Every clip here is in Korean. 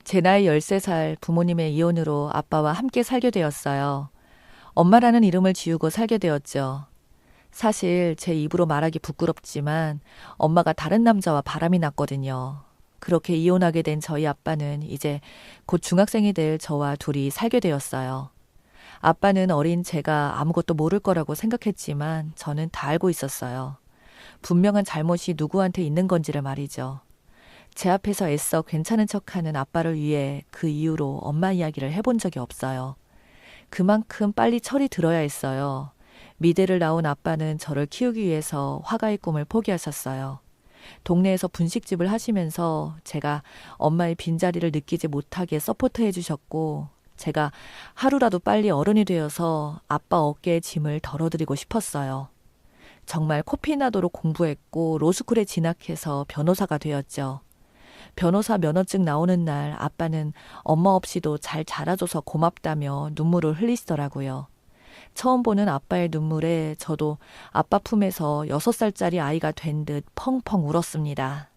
제 나이 13살 부모님의 이혼으로 아빠와 함께 살게 되었어요. 엄마라는 이름을 지우고 살게 되었죠. 사실 제 입으로 말하기 부끄럽지만 엄마가 다른 남자와 바람이 났거든요. 그렇게 이혼하게 된 저희 아빠는 이제 곧 중학생이 될 저와 둘이 살게 되었어요. 아빠는 어린 제가 아무것도 모를 거라고 생각했지만 저는 다 알고 있었어요. 분명한 잘못이 누구한테 있는 건지를 말이죠. 제 앞에서 애써 괜찮은 척하는 아빠를 위해 그 이후로 엄마 이야기를 해본 적이 없어요. 그만큼 빨리 철이 들어야 했어요. 미대를 나온 아빠는 저를 키우기 위해서 화가의 꿈을 포기하셨어요. 동네에서 분식집을 하시면서 제가 엄마의 빈자리를 느끼지 못하게 서포트해 주셨고, 제가 하루라도 빨리 어른이 되어서 아빠 어깨에 짐을 덜어드리고 싶었어요. 정말 코피 나도록 공부했고 로스쿨에 진학해서 변호사가 되었죠. 변호사 면허증 나오는 날 아빠는 엄마 없이도 잘 자라줘서 고맙다며 눈물을 흘리시더라고요. 처음 보는 아빠의 눈물에 저도 아빠 품에서 6살짜리 아이가 된 듯 펑펑 울었습니다.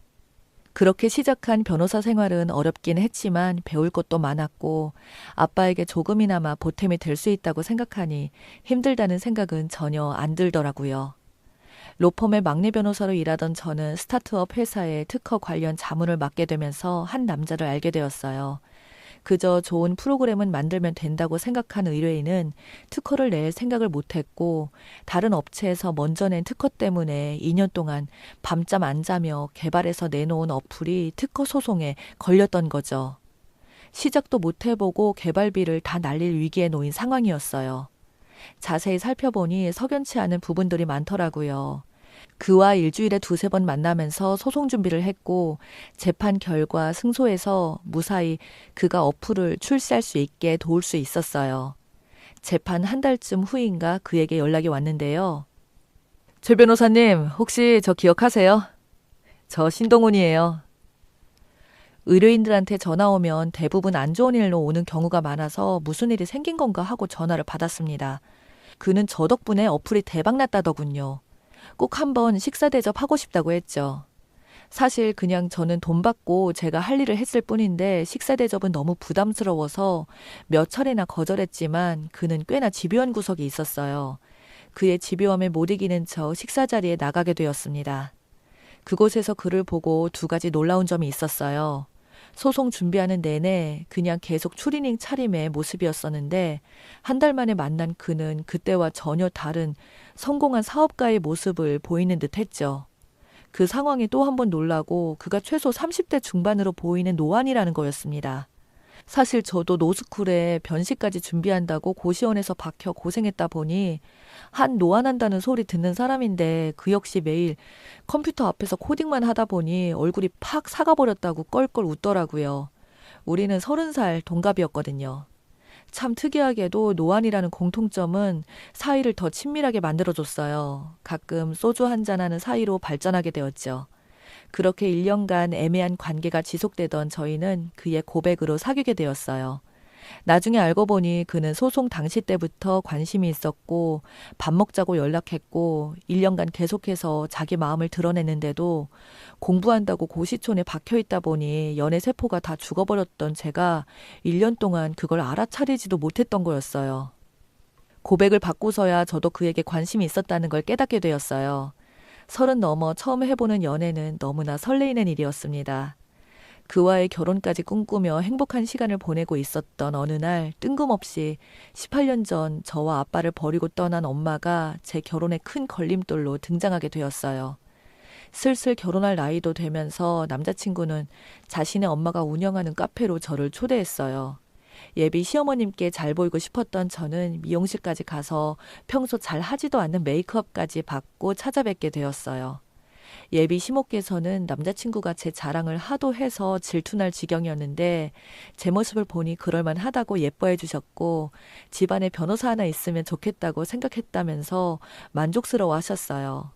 그렇게 시작한 변호사 생활은 어렵긴 했지만 배울 것도 많았고 아빠에게 조금이나마 보탬이 될 수 있다고 생각하니 힘들다는 생각은 전혀 안 들더라고요. 로펌의 막내 변호사로 일하던 저는 스타트업 회사의 특허 관련 자문을 맡게 되면서 한 남자를 알게 되었어요. 그저 좋은 프로그램은 만들면 된다고 생각한 의뢰인은 특허를 낼 생각을 못했고 다른 업체에서 먼저 낸 특허 때문에 2년 동안 밤잠 안 자며 개발해서 내놓은 어플이 특허 소송에 걸렸던 거죠. 시작도 못 해보고 개발비를 다 날릴 위기에 놓인 상황이었어요. 자세히 살펴보니 석연치 않은 부분들이 많더라고요. 그와 일주일에 2~3번 만나면서 소송 준비를 했고 재판 결과 승소해서 무사히 그가 어플을 출시할 수 있게 도울 수 있었어요. 재판 한 달쯤 후인가 그에게 연락이 왔는데요. 최 변호사님, 혹시 저 기억하세요? 저 신동훈이에요. 의뢰인들한테 전화 오면 대부분 안 좋은 일로 오는 경우가 많아서 무슨 일이 생긴 건가 하고 전화를 받았습니다. 그는 저 덕분에 어플이 대박 났다더군요. 꼭 한번 식사 대접하고 싶다고 했죠. 사실 그냥 저는 돈 받고 제가 할 일을 했을 뿐인데 식사 대접은 너무 부담스러워서 몇 차례나 거절했지만 그는 꽤나 집요한 구석이 있었어요. 그의 집요함에 못 이기는 저 식사 자리에 나가게 되었습니다. 그곳에서 그를 보고 2가지 놀라운 점이 있었어요. 소송 준비하는 내내 그냥 계속 추리닝 차림의 모습이었었는데 한 달 만에 만난 그는 그때와 전혀 다른 성공한 사업가의 모습을 보이는 듯 했죠. 그 상황이 또 한 번 놀라고 그가 최소 30대 중반으로 보이는 노안이라는 거였습니다. 사실 저도 노스쿨에 변시까지 준비한다고 고시원에서 박혀 고생했다 보니 한 노안한다는 소리 듣는 사람인데 그 역시 매일 컴퓨터 앞에서 코딩만 하다 보니 얼굴이 팍 사가버렸다고 껄껄 웃더라고요. 우리는 30살 동갑이었거든요. 참 특이하게도 노안이라는 공통점은 사이를 더 친밀하게 만들어줬어요. 가끔 소주 한잔하는 사이로 발전하게 되었죠. 그렇게 1년간 애매한 관계가 지속되던 저희는 그의 고백으로 사귀게 되었어요. 나중에 알고 보니 그는 소송 당시 때부터 관심이 있었고 밥 먹자고 연락했고 1년간 계속해서 자기 마음을 드러냈는데도 공부한다고 고시촌에 박혀있다 보니 연애 세포가 다 죽어버렸던 제가 1년 동안 그걸 알아차리지도 못했던 거였어요. 고백을 받고서야 저도 그에게 관심이 있었다는 걸 깨닫게 되었어요. 30 넘어 처음 해보는 연애는 너무나 설레이는 일이었습니다. 그와의 결혼까지 꿈꾸며 행복한 시간을 보내고 있었던 어느 날 뜬금없이 18년 전 저와 아빠를 버리고 떠난 엄마가 제 결혼에 큰 걸림돌로 등장하게 되었어요. 슬슬 결혼할 나이도 되면서 남자친구는 자신의 엄마가 운영하는 카페로 저를 초대했어요. 예비 시어머님께 잘 보이고 싶었던 저는 미용실까지 가서 평소 잘 하지도 않는 메이크업까지 받고 찾아뵙게 되었어요. 예비 시모께서는 남자친구가 제 자랑을 하도 해서 질투날 지경이었는데 제 모습을 보니 그럴만하다고 예뻐해 주셨고 집안에 변호사 하나 있으면 좋겠다고 생각했다면서 만족스러워 하셨어요.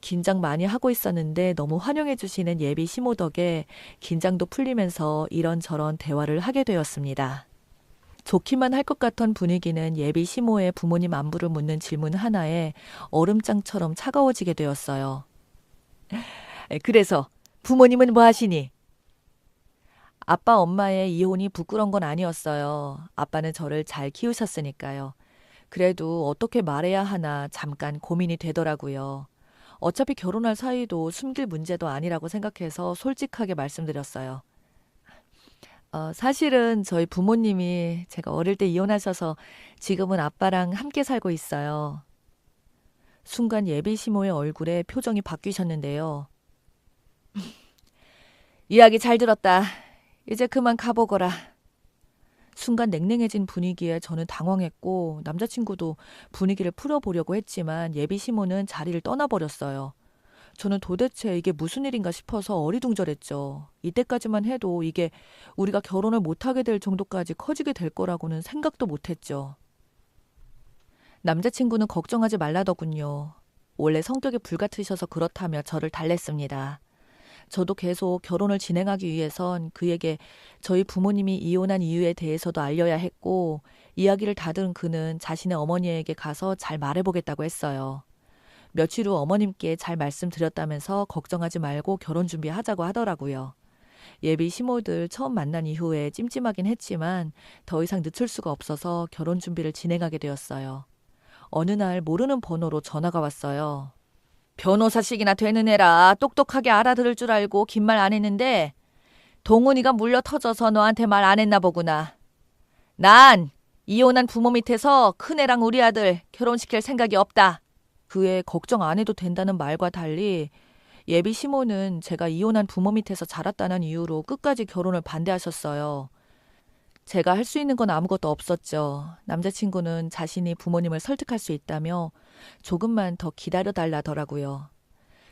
긴장 많이 하고 있었는데 너무 환영해 주시는 예비 시모 덕에 긴장도 풀리면서 이런저런 대화를 하게 되었습니다. 좋기만 할 것 같던 분위기는 예비 시모의 부모님 안부를 묻는 질문 하나에 얼음장처럼 차가워지게 되었어요. 그래서 부모님은 뭐 하시니? 아빠 엄마의 이혼이 부끄러운 건 아니었어요. 아빠는 저를 잘 키우셨으니까요. 그래도 어떻게 말해야 하나 잠깐 고민이 되더라고요. 어차피 결혼할 사이도 숨길 문제도 아니라고 생각해서 솔직하게 말씀드렸어요. 사실은 저희 부모님이 제가 어릴 때 이혼하셔서 지금은 아빠랑 함께 살고 있어요. 순간 예비 시모의 얼굴에 표정이 바뀌셨는데요. 이야기 잘 들었다. 이제 그만 가보거라. 순간 냉랭해진 분위기에 저는 당황했고 남자친구도 분위기를 풀어보려고 했지만 예비 시모는 자리를 떠나버렸어요. 저는 도대체 이게 무슨 일인가 싶어서 어리둥절했죠. 이때까지만 해도 이게 우리가 결혼을 못하게 될 정도까지 커지게 될 거라고는 생각도 못했죠. 남자친구는 걱정하지 말라더군요. 원래 성격이 불같으셔서 그렇다며 저를 달랬습니다. 저도 계속 결혼을 진행하기 위해선 그에게 저희 부모님이 이혼한 이유에 대해서도 알려야 했고, 이야기를 다 들은 그는 자신의 어머니에게 가서 잘 말해보겠다고 했어요. 며칠 후 어머님께 잘 말씀드렸다면서 걱정하지 말고 결혼 준비하자고 하더라고요. 예비 시모들 처음 만난 이후에 찜찜하긴 했지만 더 이상 늦출 수가 없어서 결혼 준비를 진행하게 되었어요. 어느 날 모르는 번호로 전화가 왔어요. 변호사식이나 되는 애라 똑똑하게 알아들을 줄 알고 긴 말 안 했는데 동훈이가 물려 터져서 너한테 말 안 했나 보구나. 난 이혼한 부모 밑에서 큰애랑 우리 아들 결혼시킬 생각이 없다. 그의 걱정 안 해도 된다는 말과 달리 예비 시모는 제가 이혼한 부모 밑에서 자랐다는 이유로 끝까지 결혼을 반대하셨어요. 제가 할 수 있는 건 아무것도 없었죠. 남자친구는 자신이 부모님을 설득할 수 있다며 조금만 더 기다려달라더라고요.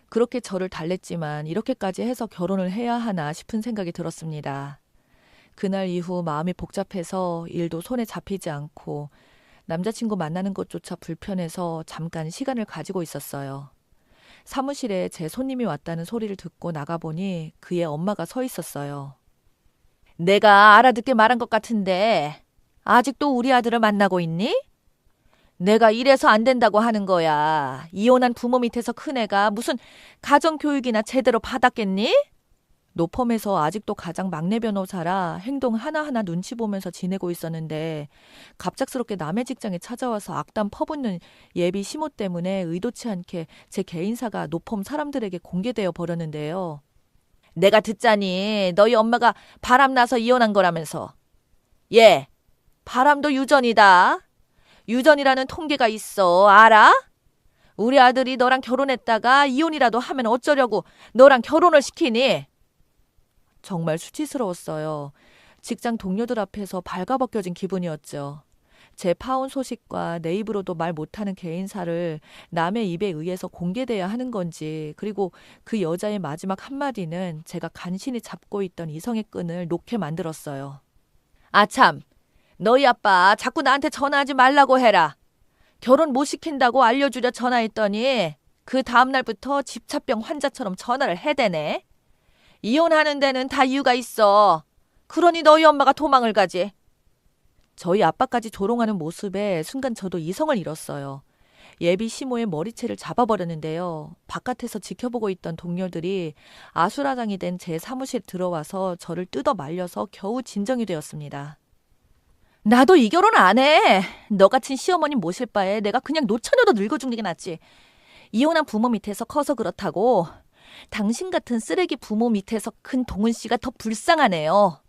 그렇게 저를 달랬지만 이렇게까지 해서 결혼을 해야 하나 싶은 생각이 들었습니다. 그날 이후 마음이 복잡해서 일도 손에 잡히지 않고 남자친구 만나는 것조차 불편해서 잠깐 시간을 가지고 있었어요. 사무실에 제 손님이 왔다는 소리를 듣고 나가보니 그의 엄마가 서 있었어요. 내가 알아듣게 말한 것 같은데 아직도 우리 아들을 만나고 있니? 내가 이래서 안 된다고 하는 거야. 이혼한 부모 밑에서 큰애가 무슨 가정교육이나 제대로 받았겠니? 노펌에서 아직도 가장 막내 변호사라 행동 하나하나 눈치 보면서 지내고 있었는데 갑작스럽게 남의 직장에 찾아와서 악담 퍼붓는 예비 시모 때문에 의도치 않게 제 개인사가 노펌 사람들에게 공개되어 버렸는데요. 내가 듣자니 너희 엄마가 바람나서 이혼한 거라면서. 예, 바람도 유전이다. 유전이라는 통계가 있어. 알아? 우리 아들이 너랑 결혼했다가 이혼이라도 하면 어쩌려고 너랑 결혼을 시키니? 정말 수치스러웠어요. 직장 동료들 앞에서 발가벗겨진 기분이었죠. 제 파혼 소식과 내 입으로도 말 못하는 개인사를 남의 입에 의해서 공개돼야 하는 건지, 그리고 그 여자의 마지막 한마디는 제가 간신히 잡고 있던 이성의 끈을 놓게 만들었어요. 아참, 너희 아빠 자꾸 나한테 전화하지 말라고 해라. 결혼 못 시킨다고 알려주려 전화했더니 그 다음날부터 집착병 환자처럼 전화를 해대네. 이혼하는 데는 다 이유가 있어. 그러니 너희 엄마가 도망을 가지. 저희 아빠까지 조롱하는 모습에 순간 저도 이성을 잃었어요. 예비 시모의 머리채를 잡아버렸는데요. 바깥에서 지켜보고 있던 동료들이 아수라장이 된 제 사무실에 들어와서 저를 뜯어 말려서 겨우 진정이 되었습니다. 나도 이 결혼 안 해. 너 같은 시어머니 모실 바에 내가 그냥 노처녀도 늙어 죽는 게 낫지. 이혼한 부모 밑에서 커서 그렇다고 당신 같은 쓰레기 부모 밑에서 큰 동훈 씨가 더 불쌍하네요.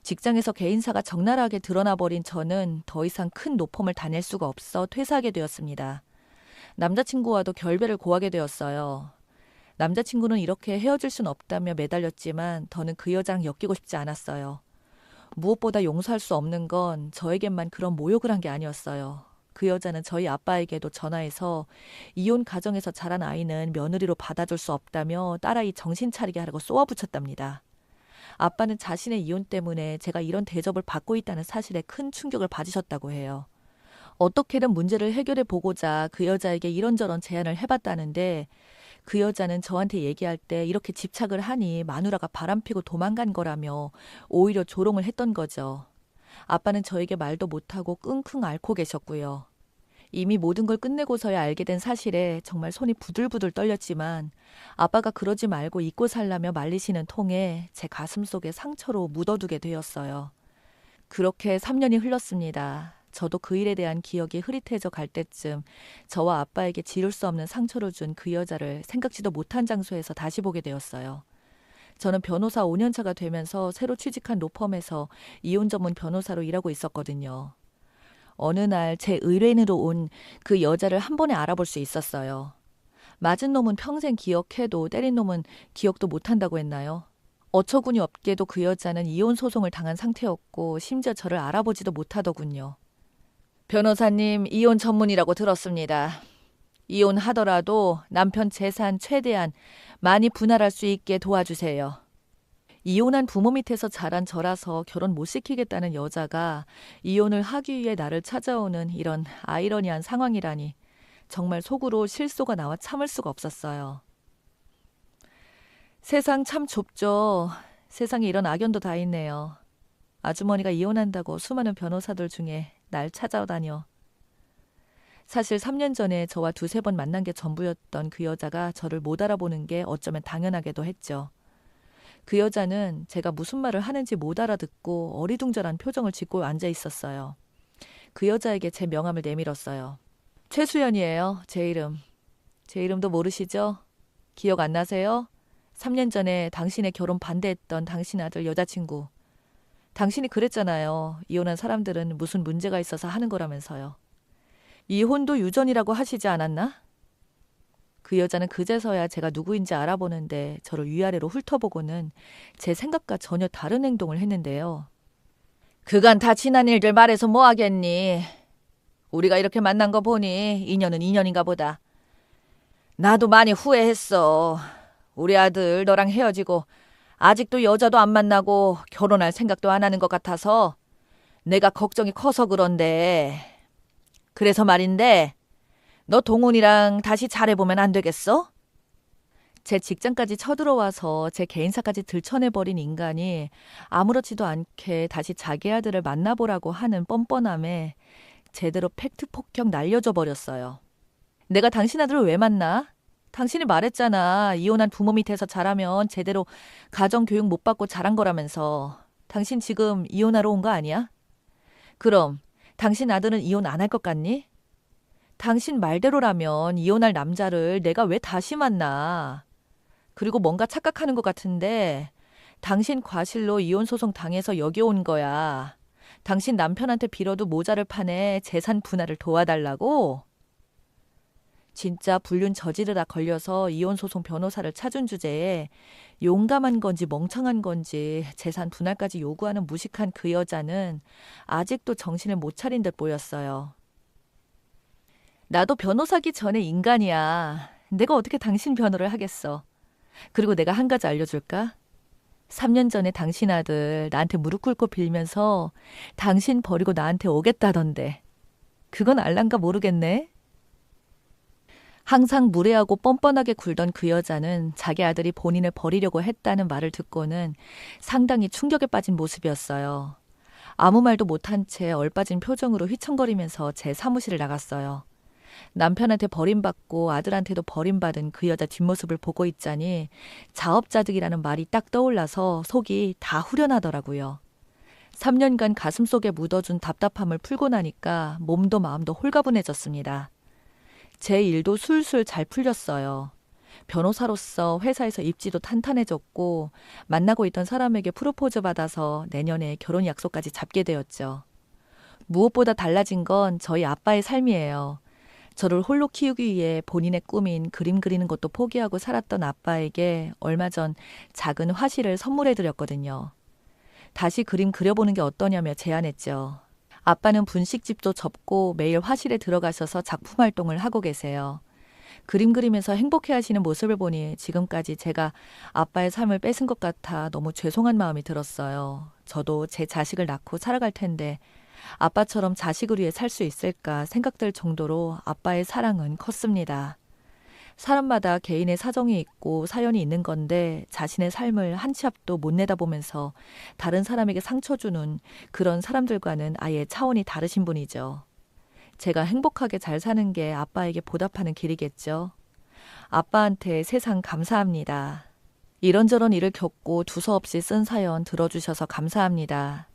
직장에서 개인사가 적나라하게 드러나버린 저는 더 이상 큰 노펌을 다닐 수가 없어 퇴사하게 되었습니다. 남자친구와도 결별을 고하게 되었어요. 남자친구는 이렇게 헤어질 순 없다며 매달렸지만 저는 그 여자랑 엮이고 싶지 않았어요. 무엇보다 용서할 수 없는 건 저에게만 그런 모욕을 한 게 아니었어요. 그 여자는 저희 아빠에게도 전화해서 이혼 가정에서 자란 아이는 며느리로 받아줄 수 없다며 딸아이 정신 차리게 하라고 쏘아붙였답니다. 아빠는 자신의 이혼 때문에 제가 이런 대접을 받고 있다는 사실에 큰 충격을 받으셨다고 해요. 어떻게든 문제를 해결해 보고자 그 여자에게 이런저런 제안을 해봤다는데 그 여자는 저한테 얘기할 때 이렇게 집착을 하니 마누라가 바람피고 도망간 거라며 오히려 조롱을 했던 거죠. 아빠는 저에게 말도 못하고 끙끙 앓고 계셨고요. 이미 모든 걸 끝내고서야 알게 된 사실에 정말 손이 부들부들 떨렸지만 아빠가 그러지 말고 잊고 살라며 말리시는 통에 제 가슴속에 상처로 묻어두게 되었어요. 그렇게 3년이 흘렀습니다. 저도 그 일에 대한 기억이 흐릿해져 갈 때쯤 저와 아빠에게 지울 수 없는 상처를 준 그 여자를 생각지도 못한 장소에서 다시 보게 되었어요. 저는 변호사 5년차가 되면서 새로 취직한 로펌에서 이혼 전문 변호사로 일하고 있었거든요. 어느 날 제 의뢰인으로 온 그 여자를 한 번에 알아볼 수 있었어요. 맞은 놈은 평생 기억해도 때린 놈은 기억도 못한다고 했나요? 어처구니 없게도 그 여자는 이혼 소송을 당한 상태였고 심지어 저를 알아보지도 못하더군요. 변호사님 이혼 전문이라고 들었습니다. 이혼하더라도 남편 재산 최대한 많이 분할할 수 있게 도와주세요. 이혼한 부모 밑에서 자란 저라서 결혼 못 시키겠다는 여자가 이혼을 하기 위해 나를 찾아오는 이런 아이러니한 상황이라니 정말 속으로 실소가 나와 참을 수가 없었어요. 세상 참 좁죠. 세상에 이런 악연도 다 있네요. 아주머니가 이혼한다고 수많은 변호사들 중에 날 찾아다녀. 사실 3년 전에 저와 두세 번 만난 게 전부였던 그 여자가 저를 못 알아보는 게 어쩌면 당연하게도 했죠. 그 여자는 제가 무슨 말을 하는지 못 알아듣고 어리둥절한 표정을 짓고 앉아 있었어요. 그 여자에게 제 명함을 내밀었어요. 최수연이에요. 제 이름. 제 이름도 모르시죠? 기억 안 나세요? 3년 전에 당신의 결혼 반대했던 당신 아들 여자친구. 당신이 그랬잖아요. 이혼한 사람들은 무슨 문제가 있어서 하는 거라면서요. 이혼도 유전이라고 하시지 않았나? 그 여자는 그제서야 제가 누구인지 알아보는데 저를 위아래로 훑어보고는 제 생각과 전혀 다른 행동을 했는데요. 그간 다 지난 일들 말해서 뭐 하겠니? 우리가 이렇게 만난 거 보니 인연은 인연인가 보다. 나도 많이 후회했어. 우리 아들 너랑 헤어지고 아직도 여자도 안 만나고 결혼할 생각도 안 하는 것 같아서 내가 걱정이 커서 그런데. 그래서 말인데 너 동훈이랑 다시 잘해보면 안 되겠어? 제 직장까지 쳐들어와서 제 개인사까지 들춰내버린 인간이 아무렇지도 않게 다시 자기 아들을 만나보라고 하는 뻔뻔함에 제대로 팩트 폭격 날려줘 버렸어요. 내가 당신 아들을 왜 만나? 당신이 말했잖아. 이혼한 부모 밑에서 자라면 제대로 가정교육 못 받고 자란 거라면서. 당신 지금 이혼하러 온 거 아니야? 그럼 당신 아들은 이혼 안 할 것 같니? 당신 말대로라면 이혼할 남자를 내가 왜 다시 만나? 그리고 뭔가 착각하는 것 같은데 당신 과실로 이혼 소송 당해서 여기 온 거야. 당신 남편한테 빌어도 모자를 파내 재산 분할을 도와달라고? 진짜 불륜 저지르다 걸려서 이혼 소송 변호사를 찾은 주제에 용감한 건지 멍청한 건지 재산 분할까지 요구하는 무식한 그 여자는 아직도 정신을 못 차린 듯 보였어요. 나도 변호사기 전에 인간이야. 내가 어떻게 당신 변호를 하겠어. 그리고 내가 한 가지 알려줄까? 3년 전에 당신 아들 나한테 무릎 꿇고 빌면서 당신 버리고 나한테 오겠다던데. 그건 알란가 모르겠네. 항상 무례하고 뻔뻔하게 굴던 그 여자는 자기 아들이 본인을 버리려고 했다는 말을 듣고는 상당히 충격에 빠진 모습이었어요. 아무 말도 못한 채 얼빠진 표정으로 휘청거리면서 제 사무실을 나갔어요. 남편한테 버림받고 아들한테도 버림받은 그 여자 뒷모습을 보고 있자니 자업자득이라는 말이 딱 떠올라서 속이 다 후련하더라고요. 3년간 가슴속에 묻어준 답답함을 풀고 나니까 몸도 마음도 홀가분해졌습니다. 제 일도 술술 잘 풀렸어요. 변호사로서 회사에서 입지도 탄탄해졌고 만나고 있던 사람에게 프로포즈 받아서 내년에 결혼 약속까지 잡게 되었죠. 무엇보다 달라진 건 저희 아빠의 삶이에요. 저를 홀로 키우기 위해 본인의 꿈인 그림 그리는 것도 포기하고 살았던 아빠에게 얼마 전 작은 화실을 선물해 드렸거든요. 다시 그림 그려보는 게 어떠냐며 제안했죠. 아빠는 분식집도 접고 매일 화실에 들어가셔서 작품 활동을 하고 계세요. 그림 그리면서 행복해하시는 모습을 보니 지금까지 제가 아빠의 삶을 뺏은 것 같아 너무 죄송한 마음이 들었어요. 저도 제 자식을 낳고 살아갈 텐데 아빠처럼 자식을 위해 살 수 있을까 생각될 정도로 아빠의 사랑은 컸습니다. 사람마다 개인의 사정이 있고 사연이 있는 건데 자신의 삶을 한 치 앞도 못 내다보면서 다른 사람에게 상처 주는 그런 사람들과는 아예 차원이 다르신 분이죠. 제가 행복하게 잘 사는 게 아빠에게 보답하는 길이겠죠. 아빠한테 세상 감사합니다. 이런저런 일을 겪고 두서없이 쓴 사연 들어주셔서 감사합니다.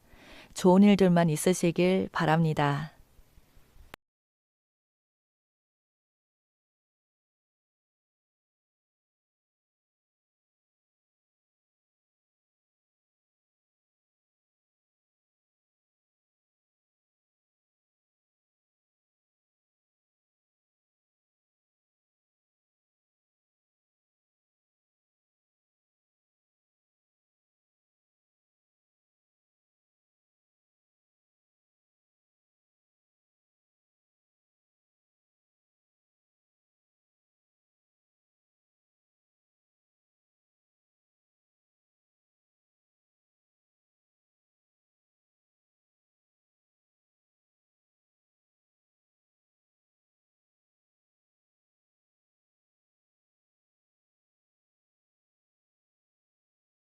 좋은 일들만 있으시길 바랍니다.